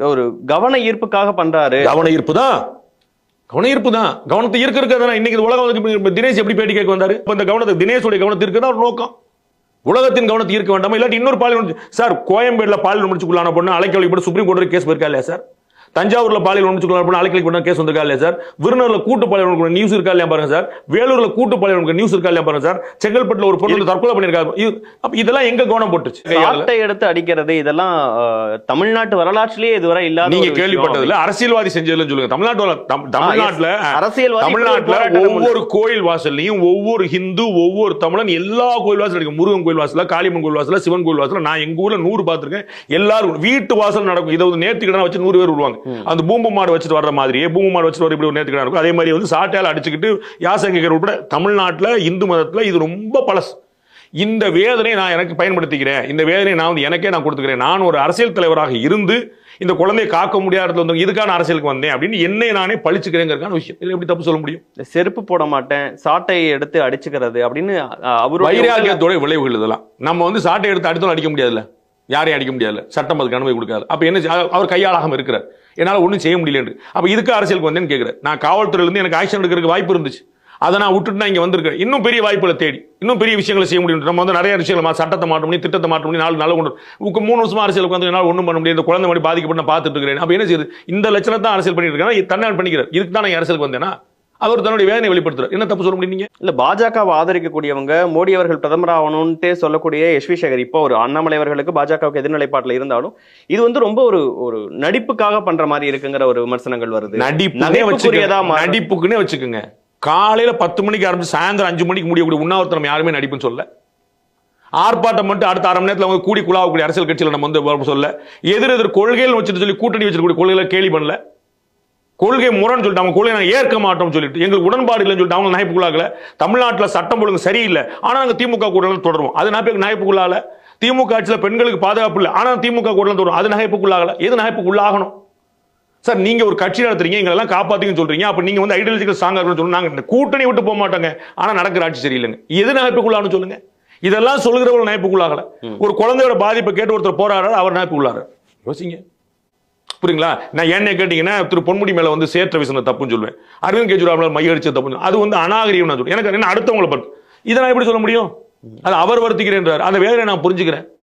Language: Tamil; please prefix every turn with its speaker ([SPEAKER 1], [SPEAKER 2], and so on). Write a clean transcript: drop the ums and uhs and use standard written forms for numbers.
[SPEAKER 1] ஒரு கவன ஈர்ப்புக்காக பண்றாரு.
[SPEAKER 2] கவன ஈர்ப்பு தான், கவனத்தை ஈர்க்கிறதுக்கு இன்னைக்கு உலகம் தினேஷ் எப்படி பேட்டி கேட்க வந்தாரு? இந்த கவனத்தை தினேஷோட கவனத்தை ஈர்க்கிறதா ஒரு நோக்கம். உலகத்தின் கவனத்தை ஈர்க்க வேண்டாமா? இல்லாட்டி இன்னொரு பாலியல் சார், கோயம்பேடுல பாலியல் முடிச்சுக்குள்ளான பொண்ணு அழைக்க வழிபட்டு சுப்ரீம் கோர்ட் கேஸ் போயிருக்கா இல்லையா சார்? தஞ்சாவூர்ல பாலியல் முடிச்சுக்குள்ளான அழைக்க வழிபட்டு கேஸ் வந்திருக்கா இல்லையா சார்? விருநூர்ல கூட்டு பாலியல் நியூஸ் இருக்கா இல்லையா பாருங்க சார்? வேலூர்ல கூட்டு பாலியல் நியூஸ் இருக்கா இல்லையா பாருங்க சார்? செங்கல்பட்டுல ஒரு பொண்ணு தற்கொலை பண்ணிருக்காரு. இதெல்லாம் எங்க கவனம் போட்டுச்சு?
[SPEAKER 1] சாட்டை எடுத்து அடிக்கிறது இதெல்லாம் தமிழ்நாட்டு வரலாற்றிலேயே இதுவரை இல்லாத.
[SPEAKER 2] நீங்க கேள்விப்பட்டதுல அரசியல்வாதி செஞ்சதுன்னு சொல்லுங்க. தமிழ்நாட்டுல ஒவ்வொரு கோயில் வாசல்லையும் ஒவ்வொரு ஹிந்து, ஒவ்வொரு தமிழன் எல்லா கோயில் வாசல் இருக்கு. முருகன் கோயில் வாசல, காளியம்மன் கோயில் வாசல, சிவன் கோயில் வாசல. நான் எங்க ஊர்ல 100 பார்த்திருக்கேன். எல்லாரும் வீட்டு வாசல் நடக்கும். இதை நேர்த்திக்கடனா வச்சு 100 பேர் விடுவாங்க. அந்த பூம்பு மாடு வச்சுட்டு வர்ற மாதிரியே பூம்பு மாடு வச்சுட்டு வர இப்படி ஒரு நேர்த்திக்கடனா இருக்கும். அதே மாதிரி சாட்டையால அடிச்சுக்கிட்டு யாசகர் உட்பட தமிழ்நாட்டுல இந்து மதத்துல இது ரொம்ப பழசு. இந்த வேதனை நான் எனக்கு பயன்படுத்திக்கிறேன். இந்த வேதனை நான் எனக்கே கொடுத்துக்கிறேன். நான் ஒரு அரசியல் தலைவராக இருந்து இந்த குழந்தையை காக்க முடியாத இதுக்கான அரசியலுக்கு வந்தேன் அப்படின்னு என்னை நானே பழிச்சுக்கிறேங்கிறதுக்கான விஷயம். இதுல எப்படி தப்பு சொல்ல முடியும்?
[SPEAKER 1] செருப்பு போட மாட்டேன், சாட்டையை எடுத்து அடிச்சுக்கிறது அப்படின்னு அவரு
[SPEAKER 2] வைராகியத்தோட விளைவுகள் இதெல்லாம். நம்ம சாட்டை எடுத்து அடித்தாலும் அடிக்க முடியாதுல்ல, யாரையும் அடிக்க முடியாது, சட்டம் அதுக்கு அனுமதி கொடுக்காது. அப்ப என்ன அவர் கையாளாக இருக்கிறார், என்னால ஒன்றும் செய்ய முடியல. அப்ப இதுக்கு அரசியலுக்கு வந்தேன்னு கேட்கிறேன். நான் காவல்துறையிலிருந்து எனக்கு ஆக்ஷன் எடுக்கிறதுக்கு வாய்ப்பு இருந்துச்சு. அதை நான் விட்டுட்டு நான் இங்க வந்திருக்கேன். இன்னும் பெரிய வாய்ப்புகளை தேடி இன்னும் பெரிய விஷயங்களை செய்ய முடியும். நம்ம நிறைய விஷயங்கள் சட்டத்தை மாற்ற முடியும், திட்டத்தை மாற்ற முடியும். 4 கொண்டு 3 வருஷமா அரசியலுக்கு வந்து என்னால் ஒன்றும் பண்ண முடியாது. இந்த குழந்தை மாதிரி பாதிக்கப்பட்டு நான் பார்த்துட்டு இருக்கிறேன். அப்ப என்ன செய்யுது? இந்த லட்சணத்தை தான் அரசியல் பண்ணிட்டு இருக்கேன். தன்னால் பண்ணிக்கிறார். இதுக்கு தான் நான் அரசியலுக்கு வந்தேன்னா அவர் தன்னுடைய வேதனை வெளிப்படுத்துறாரு. என்ன தப்பு சொல்ல முடியும்? இல்ல
[SPEAKER 1] பாஜகவை ஆதரிக்கக்கூடியவங்க மோடி அவர்கள் பிரதமர் ஆகணும்னு சொல்லக்கூடிய எஸ்வி சேகர் இப்போ ஒரு அண்ணாமலை அவர்களுக்கு பாஜகவுக்கு எதிர்நிலைப்பாட்டில் இருந்தாலும் இது ரொம்ப ஒரு நடிப்புக்காக பண்ற மாதிரி இருக்குங்கிற ஒரு விமர்சனங்கள் வருது.
[SPEAKER 2] நடிப்புக்குன்னே வச்சுக்கோங்க. காலையில 10 மணிக்கு ஆரம்பிச்சு சாயந்தரம் 5 மணிக்கு முடியக்கூடிய உண்ணாவிரதம் யாருமே நடிப்புன்னு சொல்ல. ஆர்ப்பாட்டம் மட்டும் அடுத்த 1/2 மணி நேரத்தில் அவங்க கூடி குழாவக்கூடிய அரசியல் கட்சியில் நம்ம சொல்ல. எதிர் கொள்கைகள் வச்சுட்டு சொல்லி கூட்டணி வச்சிருக்கக்கூடிய கொள்கைகளை கேலி பண்ணல. கொள்கை முரண் சொல்லிட்டு அவங்க கொள்கை நாங்கள் ஏற்க மாட்டோம் சொல்லிட்டு எங்களுக்கு உடன்பாடு இல்லைன்னு சொல்லிட்டு அவங்க நகைப்புக்குள்ளாகல. தமிழ்நாட்டில் சட்டம் ஒழுங்கு சரியில்லை, ஆனால் நாங்கள் திமுக கூட தொடருவோம். அது நகைப்புக்குள்ளாகல. திமுக ஆட்சியில் பெண்களுக்கு பாதுகாப்பு இல்லை, ஆனால் திமுக கூட தொடரும். அது நகைப்புக்குள்ளாகல. எது நகைப்புக்குள்ளாகணும்? சார், நீங்க ஒரு கட்சி நடத்துறீங்க, எங்களெல்லாம் காப்பாத்திங்கன்னு சொல்றீங்க. அப்ப நீங்க ஐடியாலஜிக்கல் ஸ்ட்ராங்கா இருக்கணும்னு சொல்லுங்க. நாங்க கூட்டணி விட்டு போக மாட்டாங்க, ஆனா நடக்கிற ஆட்சி சரியில்லைங்க. எது நகைப்புக்குள்ளாகனு சொல்லுங்க. இதெல்லாம் சொல்லுகிறவர்கள் நகைப்புக்குள்ளாகல. ஒரு குழந்தையோட பாதிப்பை கேட்டு ஒருத்தர் போராடுறாரு, அவர் நகைப்புக்குள்ளாரு. யோசிங்க, புரியுங்களா? நான் என்ன கேட்டீங்கன்னா திரு பொன்முடி மேல சேற்ற வீசின தப்புன்னு சொல்லுவேன். அரவிந்த் கெஜ்ரிவால் மைய அடிச்ச தப்புன்னு, அது அநாகரிகம் நான் சொல்லுவேன். எனக்கு என்ன அடுத்தவங்களை பார்த்து இதை நான் எப்படி சொல்ல முடியும்? அது அவர் வருத்திக்கிறேன். அந்த வேதனை நான் புரிஞ்சுக்கிறேன்.